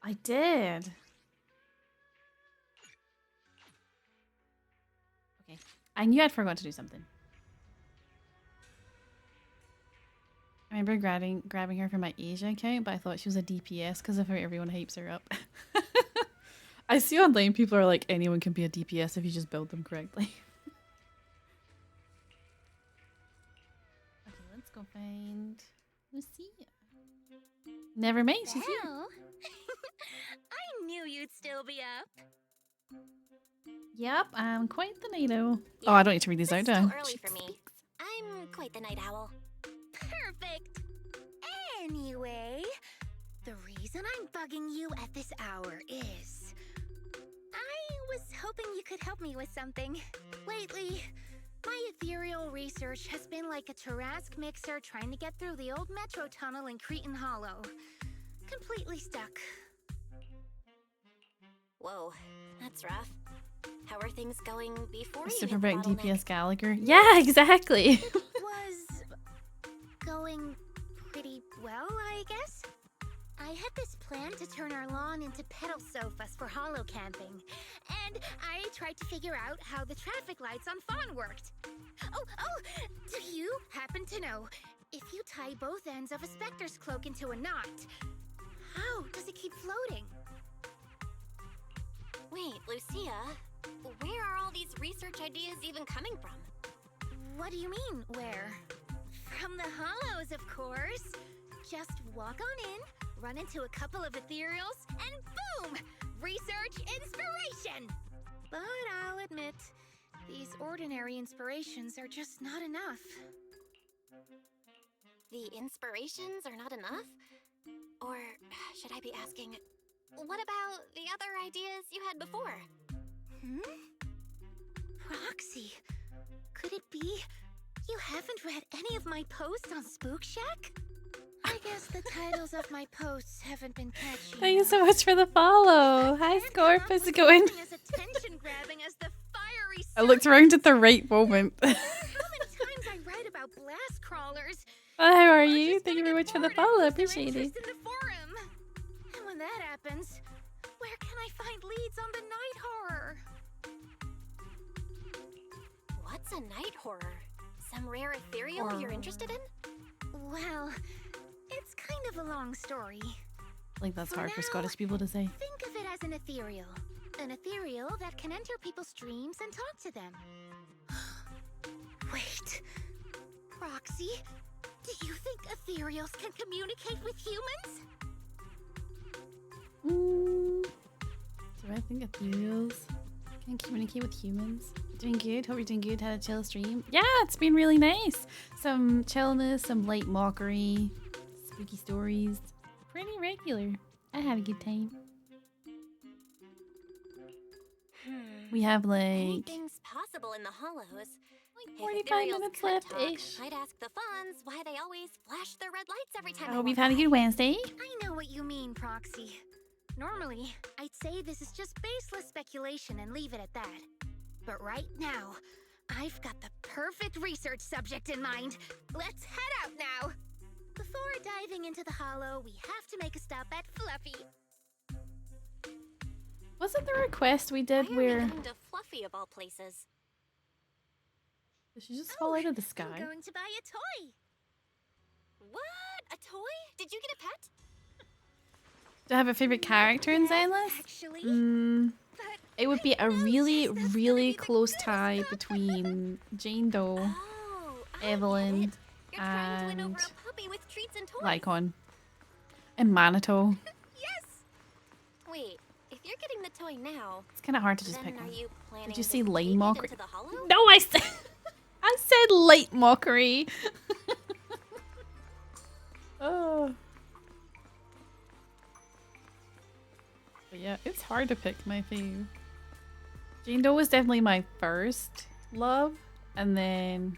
I did. Okay. I knew I'd forgot to do something. I remember grabbing her for my Asia account, but I thought she was a DPS because of how everyone hypes her up. I see online people are like, anyone can be a DPS if you just build them correctly. Okay, let's go find Lucia. Never mind, she's here. I knew you'd still be up. Yep, I'm quite the night owl. Yeah, oh, I don't need to read these out, do I? It's still early for me. I'm quite the night owl. Perfect. Anyway, the reason I'm bugging you at this hour is I was hoping you could help me with something. Lately, my ethereal research has been like a Tarrasque mixer trying to get through the old metro tunnel in Cretan Hollow. Completely stuck. Whoa, that's rough. How are things going before you Super hit Break the bottleneck? DPS Gallagher. Yeah, exactly. It was going pretty well, I guess. I had this plan to turn our lawn into pedal sofas for hollow camping, and I tried to figure out how the traffic lights on Fawn worked. Oh, do you happen to know if you tie both ends of a Spectre's cloak into a knot, how does it keep floating? Wait, Lucia, where are all these research ideas even coming from? What do you mean, where? From the hollows, of course. Just walk on in, run into a couple of ethereals, and boom! Research inspiration! But I'll admit, these ordinary inspirations are just not enough. The inspirations are not enough? Or should I be asking, what about the other ideas you had before? Roxy, could it be you haven't read any of my posts on Spook Shack? I guess the titles of my posts haven't been catchy. Thank you so much for the follow. Hi, Scorp. How's it going? As attention-grabbing as the fiery I looked around at the right moment. How many times I write about blast crawlers? Well, how are you? Thank you very much for the follow. I appreciate it. In the forum. And when that happens, where can I find leads on the night horror? What's a night horror? Some rare ethereal you're interested in? Well, it's kind of a long story. Like that's hard for Scottish people to say. Think of it as an ethereal. An ethereal that can enter people's dreams and talk to them. Wait. Roxy, do you think ethereals can communicate with humans? Do I think ethereals can communicate with humans? Doing good. Hope you're doing good. Had a chill stream. Yeah, it's been really nice. Some chillness, some light mockery, spooky stories. Pretty regular. I had a good time. We have like Anything's possible in the hollows. 45 minutes left-ish. I'd ask the Fawns why they always flash their red lights every time. I hope you've had a good Wednesday. I know what you mean, Proxy. Normally, I'd say this is just baseless speculation and leave it at that. But right now, I've got the perfect research subject in mind. Let's head out now. Before diving into the hollow, we have to make a stop at Fluffy. Wasn't the request we did where... To Fluffy of all places. Did she just fall out of the sky? I'm going to buy a toy. What? A toy? Did you get a pet? Do I have a favorite character in Zenless? Actually, it would be a really close tie between Jane Doe, Evelyn, and Lycon, and Manito. Yes. Wait, if you're getting the toy now, it's kind of hard to just pick one. Did you say light take mockery? it into the hollow? No, I said I said light mockery. Oh. But yeah, it's hard to pick my fave. Jane Doe was definitely my first love, and then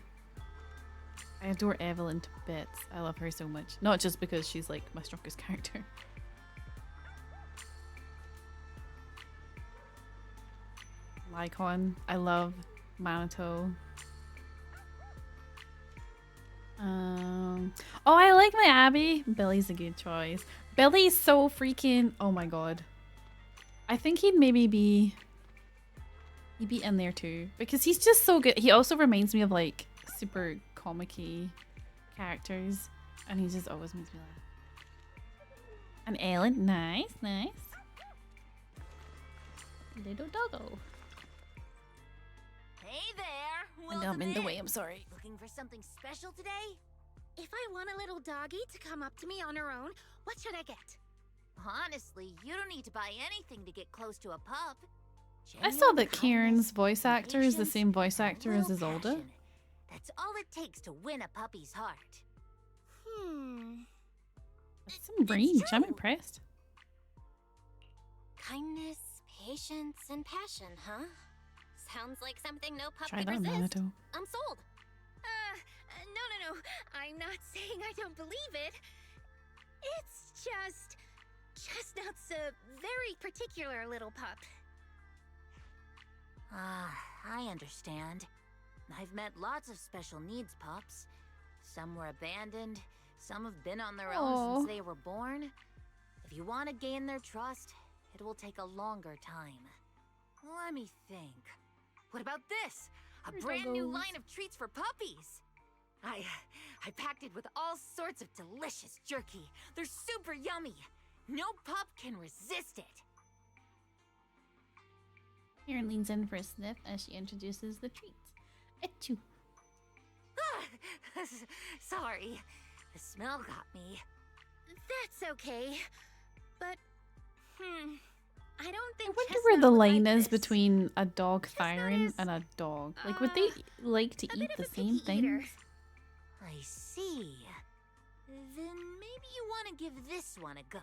I adore Evelyn to bits. I love her so much. Not just because she's like my strongest character. Lycon. I love Manito. Oh, I like my Abby. Billy's a good choice. Billy's so freaking... Oh my god. I think he'd maybe be... He'd be in there too. Because he's just so good. He also reminds me of like super comic-y characters. And he just always makes me laugh. And Ellen. Nice, nice. Little doggo. Hey there! And I'm in the way, I'm sorry. Looking for something special today? If I want a little doggy to come up to me on her own, what should I get? Honestly, you don't need to buy anything to get close to a pup. I saw that Kieran's voice actor is the same voice actor as his older. That's all it takes to win a puppy's heart. That's some range. I'm impressed. Kindness, patience, and passion, huh? Sounds like something no pup Try could that, resist. Manitou. I'm sold. No. I'm not saying I don't believe it. It's just... Chestnut's a very particular little pup. I understand. I've met lots of special needs pups. Some were abandoned, some have been on their own since they were born. If you want to gain their trust, it will take a longer time. Let me think. What about this? A brand new line of treats for puppies! I packed it with all sorts of delicious jerky. They're super yummy. No pup can resist it. Kieran leans in for a sniff as she introduces the treats. Achoo. Sorry, the smell got me. That's okay, but I don't think. I wonder where the line is between a dog Thyron and a dog. Like, would they like to eat the same things? I see. Then maybe you want to give this one a go.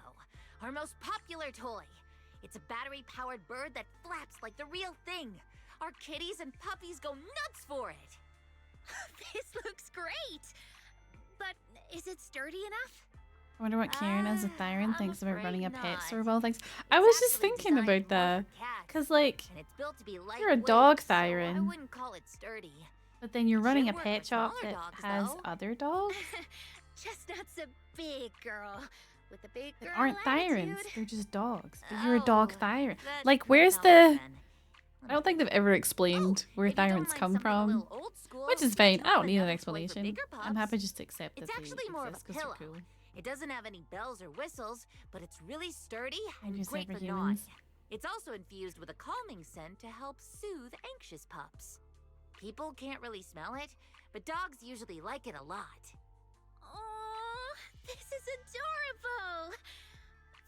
Our most popular toy. It's a battery-powered bird that flaps like the real thing. Our kitties and puppies go nuts for it. This looks great. But is it sturdy enough? I wonder what Kieran as a Thyron thinks about running a pet store of all things. I was just thinking about that. Because, like, you're a dog Thyron. I wouldn't call it sturdy. But then you're running a pet shop that has other dogs? Chestnut's a big girl. With a big girl They aren't Thyrons. attitude. They're just dogs. But you're a dog Thyron. Like, where's the... I don't think they've ever explained where Thyrons come from. Which is fine. I don't need an explanation. I'm happy just to accept that It's actually they more of exist a 'cause pillow. they're cool. It doesn't have any bells or whistles, but it's really sturdy and just great never for gnawing. humans. It's also infused with a calming scent to help soothe anxious pups. People can't really smell it, but dogs usually like it a lot. Oh, this is adorable.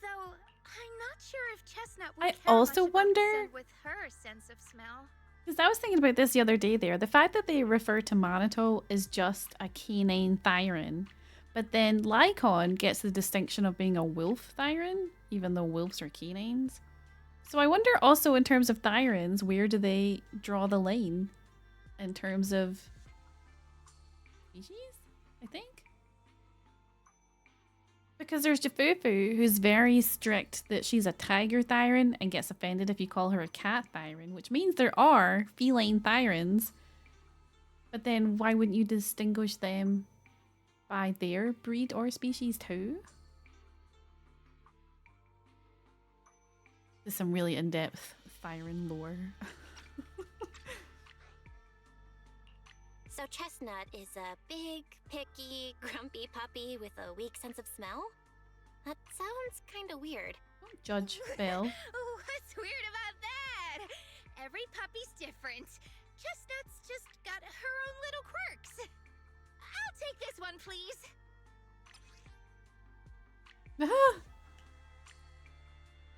Though I'm not sure if Chestnut would I care also much about the wonder- scent with her sense of smell. Because I was thinking about this the other day there. The fact that they refer to Manitou as just a canine Thyron, but then Lycon gets the distinction of being a wolf Thyron, even though wolves are canines. So I wonder also in terms of Thyrons, where do they draw the line in terms of species, I think? Because there's Jafufu, who's very strict that she's a tiger Thyron and gets offended if you call her a cat Thyron, which means there are feline Thyrons. But then why wouldn't you distinguish them by their breed or species too? There's some really in-depth Thyron lore. So Chestnut is a big, picky, grumpy puppy with a weak sense of smell? That sounds kinda weird. Don't judge Belle. What's weird about that? Every puppy's different. Chestnut's just got her own little quirks. I'll take this one, please.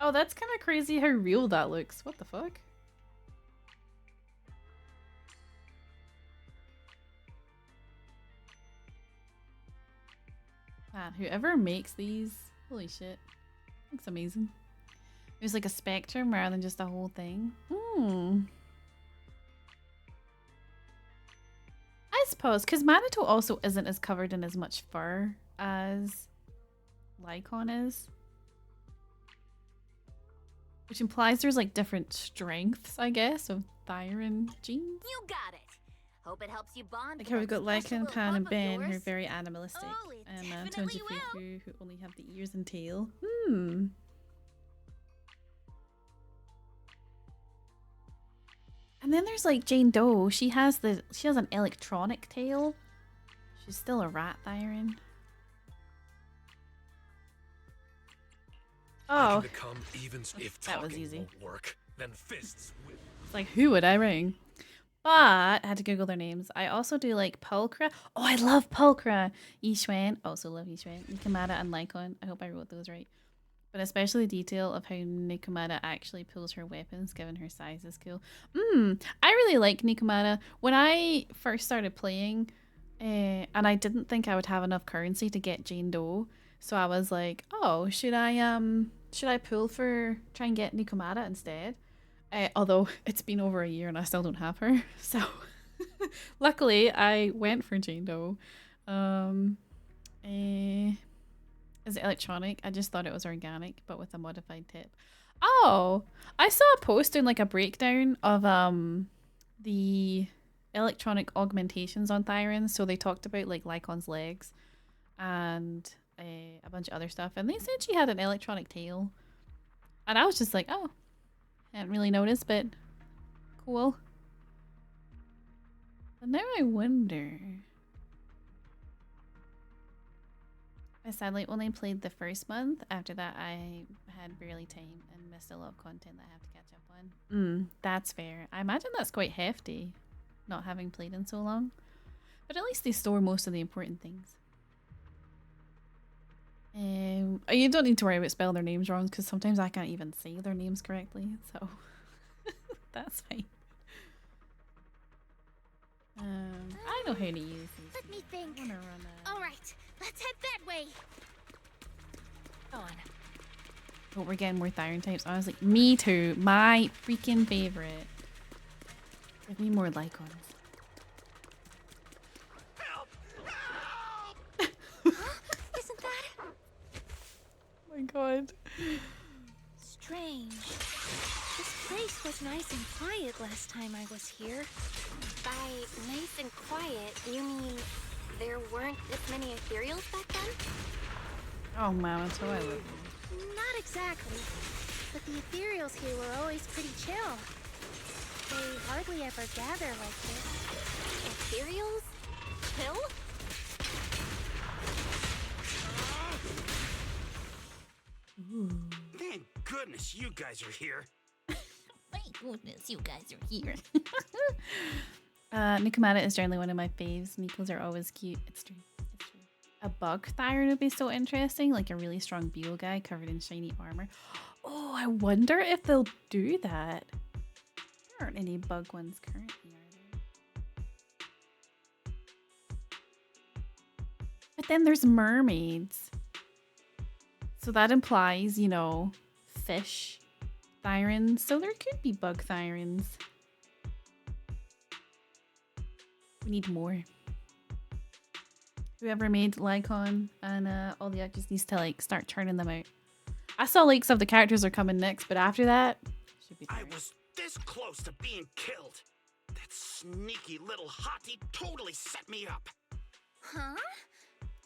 Oh, that's kind of crazy how real that looks. What the fuck? Man, whoever makes these, holy shit. Looks amazing. There's like a spectrum rather than just a whole thing. I suppose, because Manitou also isn't as covered in as much fur as Lycon is. Which implies there's like different strengths, I guess, of Thyron genes. You got it. Hope it helps you bond. Like with how we've that got special Lycan, little Pan, pup and of Ben, who are yours. very animalistic, Oh, it and definitely Tonji will. Fufu, who only have the ears and tail. Hmm. And then there's like Jane Doe. She has an electronic tail. She's still a rat Thyron. Oh, Become evens if that was talking easy. won't work, then fists will. It's like, who would I ring? But I had to Google their names. I also do like Pulchra. Oh, I love Pulchra. Yixuan. Also love Yixuan. Nikomata and Lycon. I hope I wrote those right. But especially the detail of how Nikomata actually pulls her weapons, given her size, is cool. I really like Nikomata. When I first started playing, and I didn't think I would have enough currency to get Jane Doe, so I was like, oh, should I pull for try and get Nikomata instead? Although it's been over a year and I still don't have her, so luckily I went for Jane Doe. Is it electronic? I just thought it was organic, but with a modified tip. Oh, I saw a post doing like a breakdown of the electronic augmentations on Thyron. So they talked about like Lycon's legs and a bunch of other stuff, and they said she had an electronic tail, and I was just like, oh, I hadn't really noticed, but cool. But now I wonder. I sadly only played the first month. After that, I had barely time and missed a lot of content that I have to catch up on. That's fair. I imagine that's quite hefty, not having played in so long. But at least they store most of the important things. You don't need to worry about spelling their names wrong, because sometimes I can't even say their names correctly, so that's fine. I know how to use these. Let me think. I wanna run a... All right, let's head that way. On. Oh, we're getting more Thyron types. Honestly, me too. My freaking favorite. Give me more Lycons. Help! Isn't that Oh my god. strange? This place was nice and quiet last time I was here. By nice and quiet, you mean there weren't this many ethereals back then? Oh, Mama, so I love you. Not exactly. But the ethereals here were always pretty chill. They hardly ever gather like this. Ethereals? Chill? Thank goodness you guys are here. Thank goodness you guys are here. Nikomata is generally one of my faves. Nikos are always cute. It's true. It's true. A bug Thyron would be so interesting, like a really strong Beal guy covered in shiny armor. Oh, I wonder if they'll do that. There aren't any bug ones currently, are there? But then there's mermaids. So that implies, you know, fish Thyrons. So there could be bug Thyrons. We need more. Whoever made Lycon and all the actors needs to like start churning them out. I saw leaks of the characters are coming next, but after that, should be I fine. was this close to being killed. That sneaky little hottie totally set me up. Huh?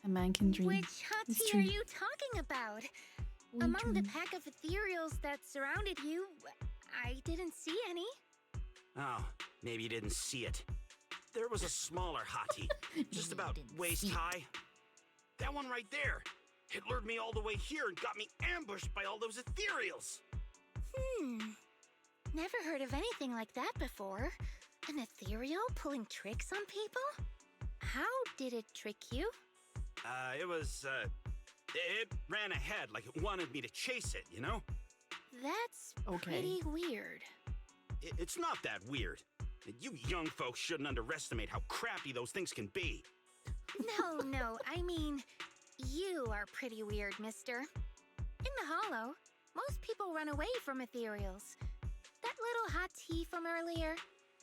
A man can dream. Which It's hottie true. are you talking about? We Among the dream. pack of ethereals that surrounded you, I didn't see any. Oh, maybe you didn't see it. There was a smaller hottie, just about waist high. That one right there. It lured me all the way here and got me ambushed by all those ethereals. Never heard of anything like that before. An ethereal pulling tricks on people? How did it trick you? It ran ahead like it wanted me to chase it, you know? That's Okay. pretty weird. It's not that weird. You young folks shouldn't underestimate how crappy those things can be. No, I mean, you are pretty weird, mister. In the Hollow, most people run away from ethereals. That little hot tea from earlier,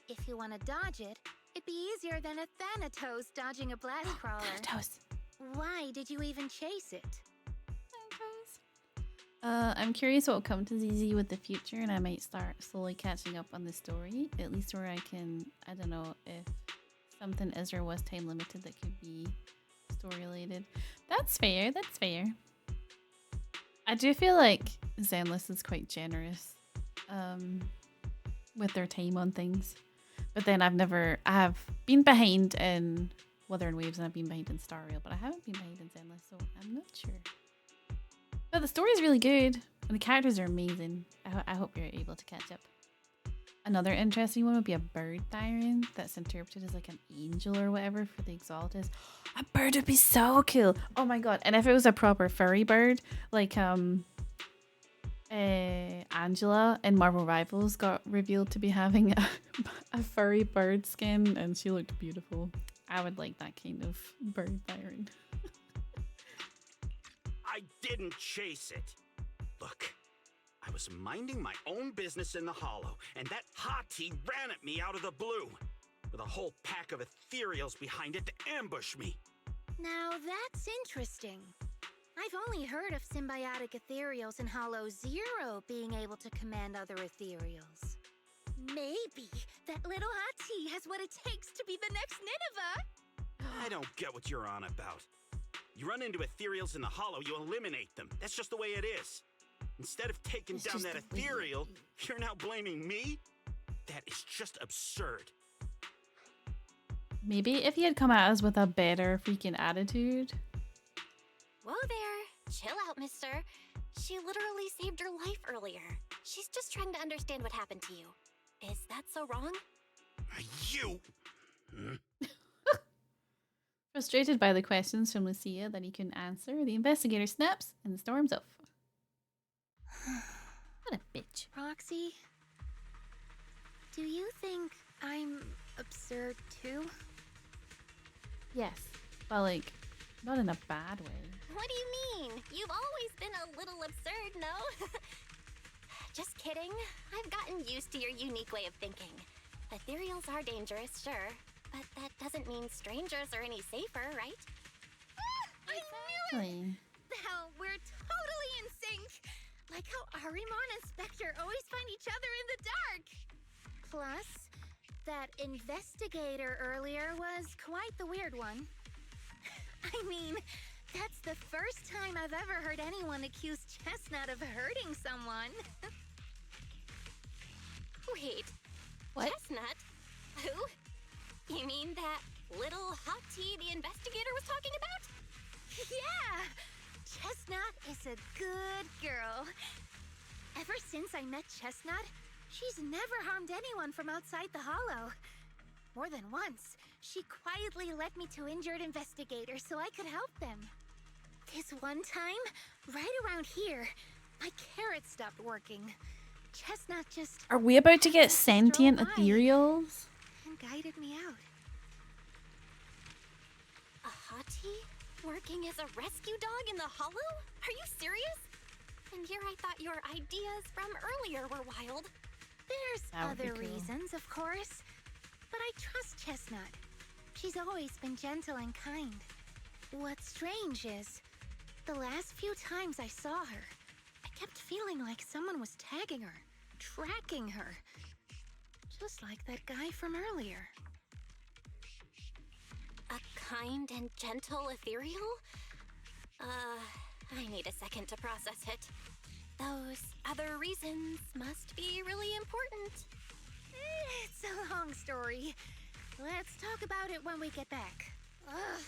if you want to dodge it, it'd be easier than a Thanatos dodging a blast crawler. Thanatos. Why did you even chase it? I'm curious what will come to ZZ with the future, and I might start slowly catching up on the story, at least where I can, I don't know, if something Ezra was time limited that could be story related. That's fair. That's fair. I do feel like Zenless is quite generous with their time on things. But then I have been behind in Wuthering Waves and I've been behind in Star Rail, but I haven't been behind in Zenless, so I'm not sure. But the story is really good and the characters are amazing. I hope you're able to catch up. Another interesting one would be a bird siren that's interpreted as like an angel or whatever for the Exalted. A bird would be so cool. Oh my god. And if it was a proper furry bird, like Angela in Marvel Rivals got revealed to be having a furry bird skin and she looked beautiful. I would like that kind of bird siren. I didn't chase it. Look, I was minding my own business in the hollow, and that hottie ran at me out of the blue, with a whole pack of ethereals behind it to ambush me. Now that's interesting. I've only heard of symbiotic ethereals in Hollow Zero being able to command other ethereals. Maybe that little hottie has what it takes to be the next Nineveh. I don't get what you're on about. You run into ethereals in the hollow, you eliminate them. That's just the way it is. Instead of taking It's down just that the way it ethereal, you're now blaming me? That is just absurd. Maybe if he had come at us with a better freaking attitude. Whoa there. Chill out, mister. She literally saved your life earlier. She's just trying to understand what happened to you. Is that so wrong? You! Frustrated by the questions from Lucia that he couldn't answer, the investigator snaps and storms off. What a bitch. Roxy, do you think I'm absurd too? Yes, but like, not in a bad way. What do you mean? You've always been a little absurd, no? Just kidding. I've gotten used to your unique way of thinking. Ethereals are dangerous, sure, but that doesn't mean strangers are any safer, right? I knew it! Hell, we're totally in sync! Like how Arimon and Spectre always find each other in the dark! Plus, that investigator earlier was quite the weird one. I mean, that's the first time I've ever heard anyone accuse Chestnut of hurting someone. Wait, What? Chestnut? Who? You mean that little hottie the investigator was talking about? Yeah! Chestnut is a good girl. Ever since I met Chestnut, she's never harmed anyone from outside the hollow. More than once, she quietly led me to injured investigators so I could help them. This one time, right around here, my carrot stopped working. Chestnut just Are we about to get sentient strolled by ethereals? and guided me out. A hottie? Working as a rescue dog in the hollow? Are you serious? And here I thought your ideas from earlier were wild. There's That would be other cool. reasons, of course. But I trust Chestnut. She's always been gentle and kind. What's strange is, the last few times I saw her, I kept feeling like someone was tagging her, tracking her. Just like that guy from earlier. A kind and gentle ethereal? I need a second to process it. Those other reasons must be really important. It's a long story. Let's talk about it when we get back. Ugh.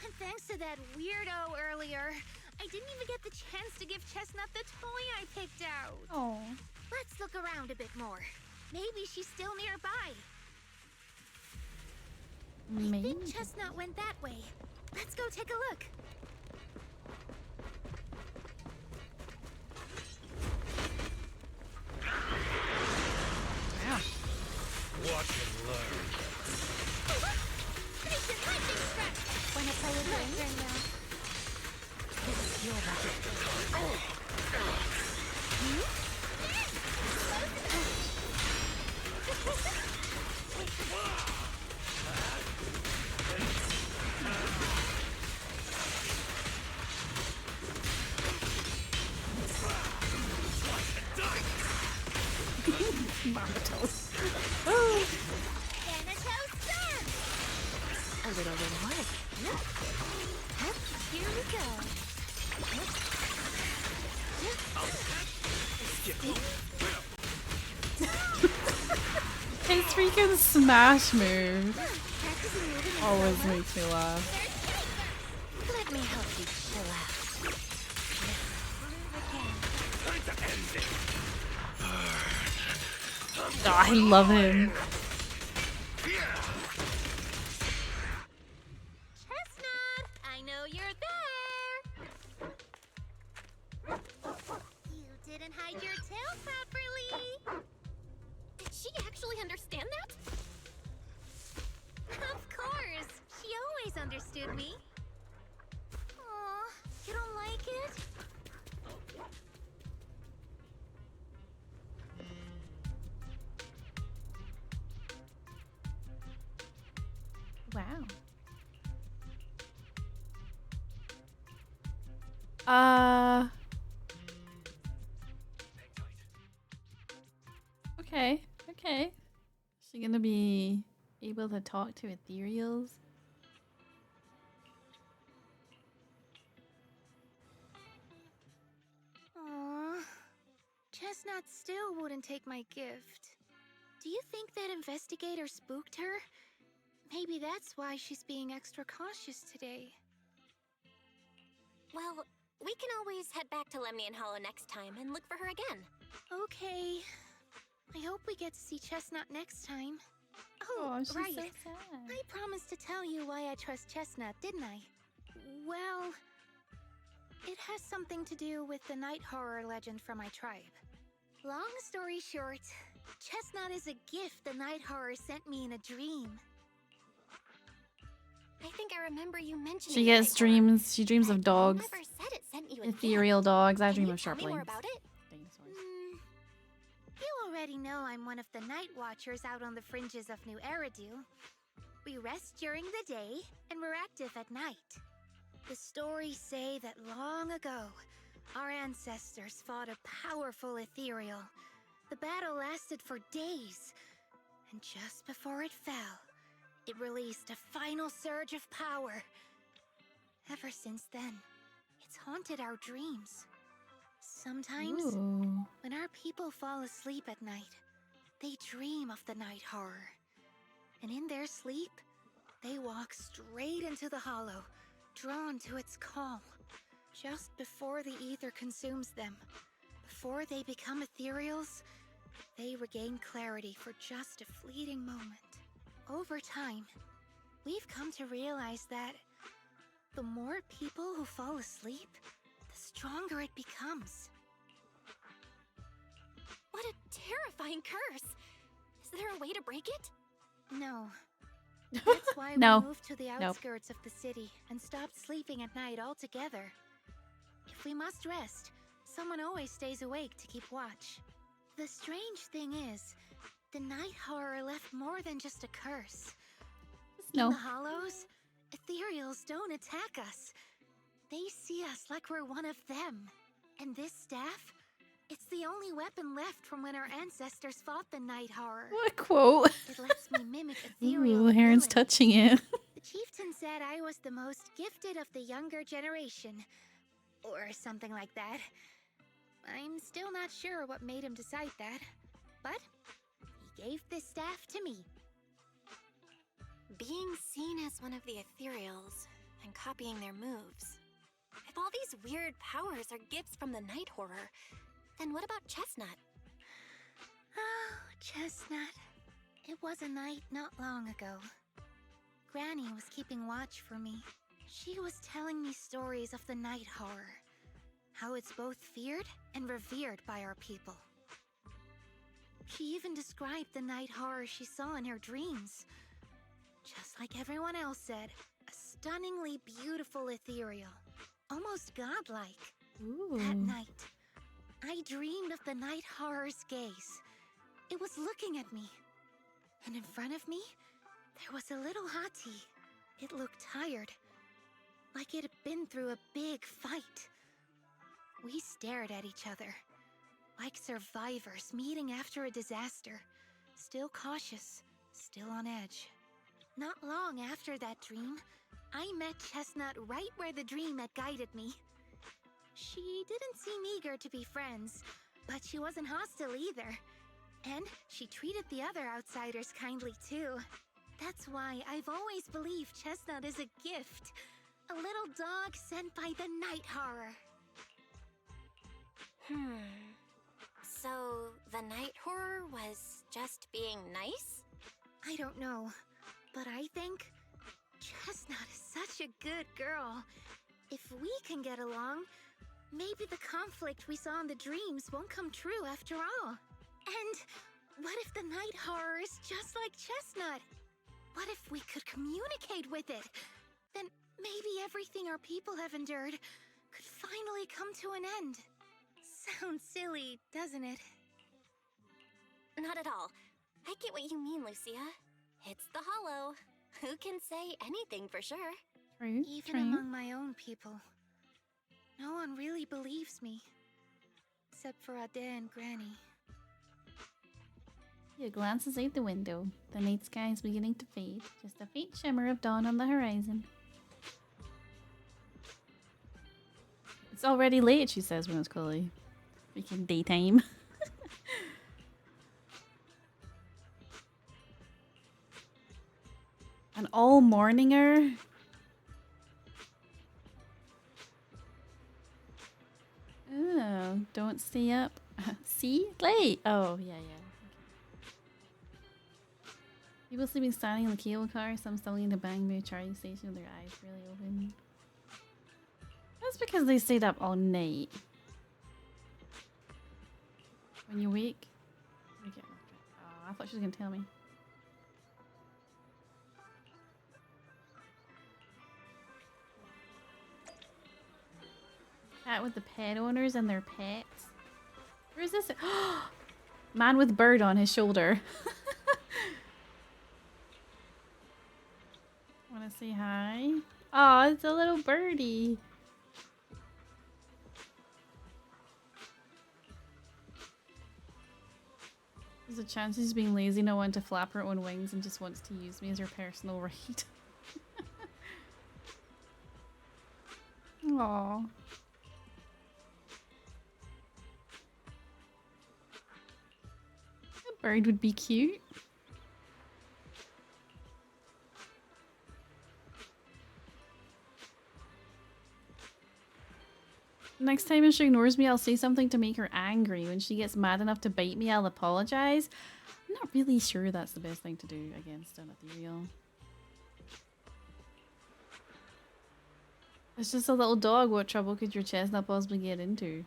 And thanks to that weirdo earlier, I didn't even get the chance to give Chestnut the toy I picked out. Oh. Let's look around a bit more. Maybe she's still nearby. I Maybe. think Chestnut went that way. Let's go take a look. Wow. Watch and learn. Station lightning strike! Wanna play with my turn now? Marmatos. Thanatos Storm! a little reward. Hup, here we go. His freaking smash move Practicing moving always makes me laugh. Let me help you chill out. Oh, I love him. Chestnut, I know you're there. You didn't hide your tail properly. Did she actually understand that? Of course. She always understood me. Aw, you don't like it? Wow. Okay. Okay. Is she gonna be able to talk to ethereals? Aw, Chestnut still wouldn't take my gift. Do you think that investigator spooked her? Maybe that's why she's being extra cautious today. Well, we can always head back to Lemnian Hollow next time and look for her again. Okay. I hope we get to see Chestnut next time. Oh, she's right. so sad. I promised to tell you why I trust Chestnut, didn't I? Well, it has something to do with the night horror legend from my tribe. Long story short, Chestnut is a gift the night horror sent me in a dream. I think I remember you mentioning She it gets before, dreams. She dreams but of dogs. You never said it sent you a Ethereal gift. dogs. I Can dream you of tell me more sharplings. about it? Dinosaurs. You already know I'm one of the night watchers out on the fringes of New Eridu. We rest during the day, and we're active at night. The stories say that long ago, our ancestors fought a powerful ethereal. The battle lasted for days, and just before it fell, it released a final surge of power. Ever since then, it's haunted our dreams. Sometimes, Ooh. when our people fall asleep at night, they dream of the night horror. And in their sleep, they walk straight into the hollow, drawn to its call. Just before the ether consumes them, before they become ethereals, they regain clarity for just a fleeting moment. Over time, we've come to realize that the more people who fall asleep, the stronger it becomes. What a terrifying curse! Is there a way to break it? No. That's why No. we moved to the outskirts of the city and stopped sleeping at night altogether. If we must rest, someone always stays awake to keep watch. The strange thing is, the night horror left more than just a curse. In No. the hollows, ethereals don't attack us. They see us like we're one of them. And this staff? It's the only weapon left from when our ancestors fought the night horror. What a quote. It lets me mimic ethereal Ooh, Heron's ability. touching it. The chieftain said I was the most gifted of the younger generation. Or something like that. I'm still not sure what made him decide that. But he gave this staff to me. Being seen as one of the ethereals and copying their moves. If all these weird powers are gifts from the night horror, then what about Chestnut? Oh, Chestnut. It was a night not long ago. Granny was keeping watch for me. She was telling me stories of the night horror. How it's both feared and revered by our people. She even described the night horror she saw in her dreams. Just like everyone else said, a stunningly beautiful ethereal. Almost godlike. Ooh. That night, I dreamed of the night horror's gaze. It was looking at me. And in front of me, there was a little hottie. It looked tired. Like it had been through a big fight. We stared at each other. Like survivors meeting after a disaster. Still cautious, still on edge. Not long after that dream, I met Chestnut right where the dream had guided me. She didn't seem eager to be friends, but she wasn't hostile either. And she treated the other outsiders kindly too. That's why I've always believed Chestnut is a gift. A little dog sent by the night horror. So, the night horror was just being nice? I don't know, but I think Chestnut is such a good girl. If we can get along, maybe the conflict we saw in the dreams won't come true after all. And what if the night horror is just like Chestnut? What if we could communicate with it? Then maybe everything our people have endured could finally come to an end. Sounds silly, doesn't it? Not at all. I get what you mean, Lucia. It's the Hollow. Who can say anything for sure? True. Even among my own people, no one really believes me. Except for Ade and Granny. He glances out the window. The night sky is beginning to fade. Just a faint shimmer of dawn on the horizon. It's already late, she says when it's clearly freaking daytime. An all-morninger? Oh, don't stay up. See? Late! Oh, yeah. People sleeping standing in the cable car, some still in the Bangbu charging station with their eyes really open. That's because they stayed up all night. When you wake, you get off track. Oh, I thought she was gonna tell me. Chat with the pet owners and their pets. Where is this? Man with bird on his shoulder. Wanna say hi? Oh, it's a little birdie. There's a chance she's being lazy, no one to flap her own wings and just wants to use me as her personal raid. Aww. A bird would be cute. Next time if she ignores me, I'll say something to make her angry. When she gets mad enough to bite me, I'll apologize. I'm not really sure that's the best thing to do against an ethereal. It's just a little dog. What trouble could your chestnut possibly get into?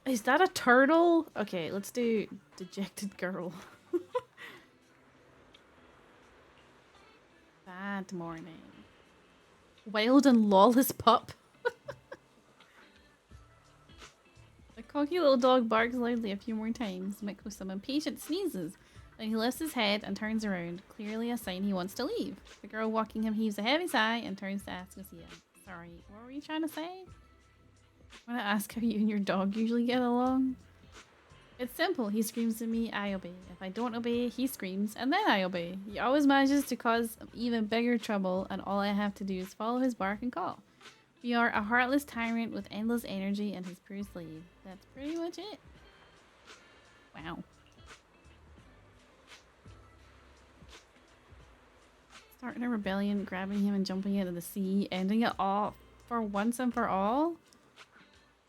Is that a turtle? Okay, let's do dejected girl. Bad morning. Wild and lawless pup. The cocky little dog barks loudly a few more times, mixed with some impatient sneezes. Then he lifts his head and turns around, clearly a sign he wants to leave. The girl walking him heaves a heavy sigh and turns to ask Lucia. Sorry, what were you trying to say? I want to ask how you and your dog usually get along. It's simple. He screams at me, I obey. If I don't obey, he screams, and then I obey. He always manages to cause even bigger trouble, and all I have to do is follow his bark and call. We are a heartless tyrant with endless energy and his pure slave. That's pretty much it. Wow. Starting a rebellion, grabbing him and jumping into the sea, ending it all for once and for all?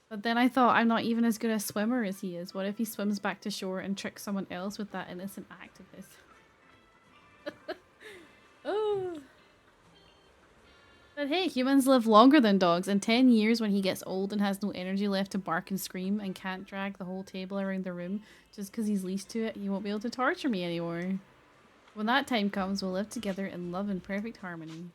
But then I thought, I'm not even as good a swimmer as he is. What if he swims back to shore and tricks someone else with that innocent act of his? Oh. But hey, humans live longer than dogs. In 10 years, when he gets old and has no energy left to bark and scream and can't drag the whole table around the room just because he's leashed to it, he won't be able to torture me anymore. When that time comes, we'll live together in love and perfect harmony.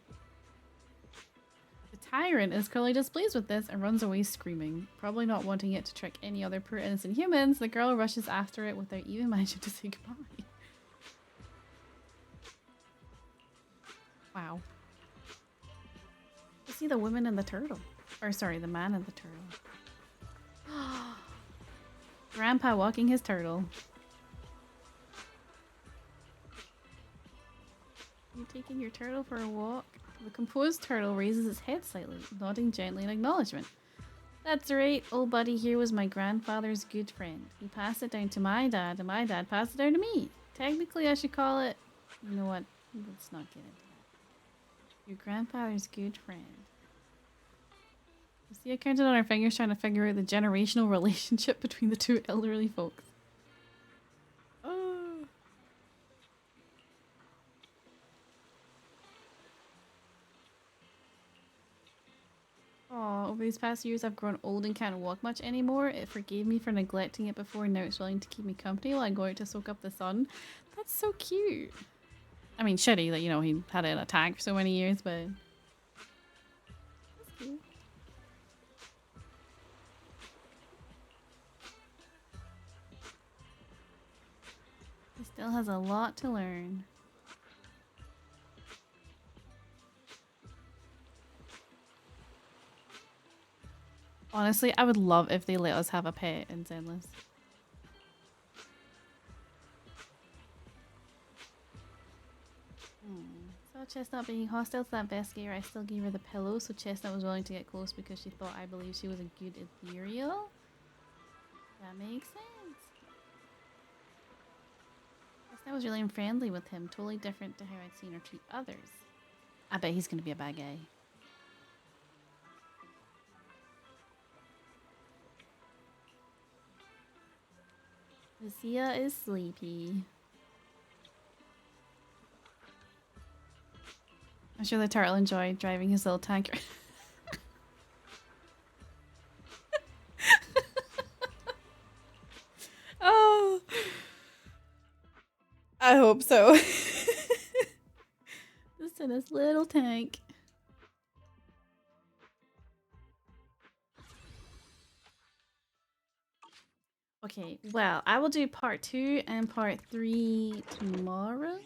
Tyrant is clearly displeased with this and runs away screaming. Probably not wanting it to trick any other poor innocent humans, the girl rushes after it without even managing to say goodbye. Wow. You see the woman and the turtle. Or sorry, the man and the turtle. Grandpa walking his turtle. You taking your turtle for a walk? The composed turtle raises its head slightly, nodding gently in acknowledgement. That's right, old buddy here was my grandfather's good friend. He passed it down to my dad, and my dad passed it down to me. Technically, I should call it... You know what? Let's not get into that. Your grandfather's good friend. Lucia counted on her fingers trying to figure out the generational relationship between the two elderly folks. Oh. Over these past years I've grown old and can't walk much anymore. It forgave me for neglecting it before, and now it's willing to keep me company while I go out to soak up the sun. That's so cute. I mean, shitty that, you know, he had it in a tag for so many years, but... That's cute. He still has a lot to learn. Honestly, I would love if they let us have a pet in Zenless. So Chestnut being hostile to that investigator, I still gave her the pillow, so Chestnut was willing to get close because she thought I believed she was a good ethereal. That makes sense. Chestnut was really friendly with him, totally different to how I'd seen her treat others. I bet he's gonna be a bad guy. Lucia is sleepy. I'm sure the turtle enjoyed driving his little tanker. Oh, I hope so. Just in his little tank. Okay, well, I will do part 2 and part 3 tomorrow.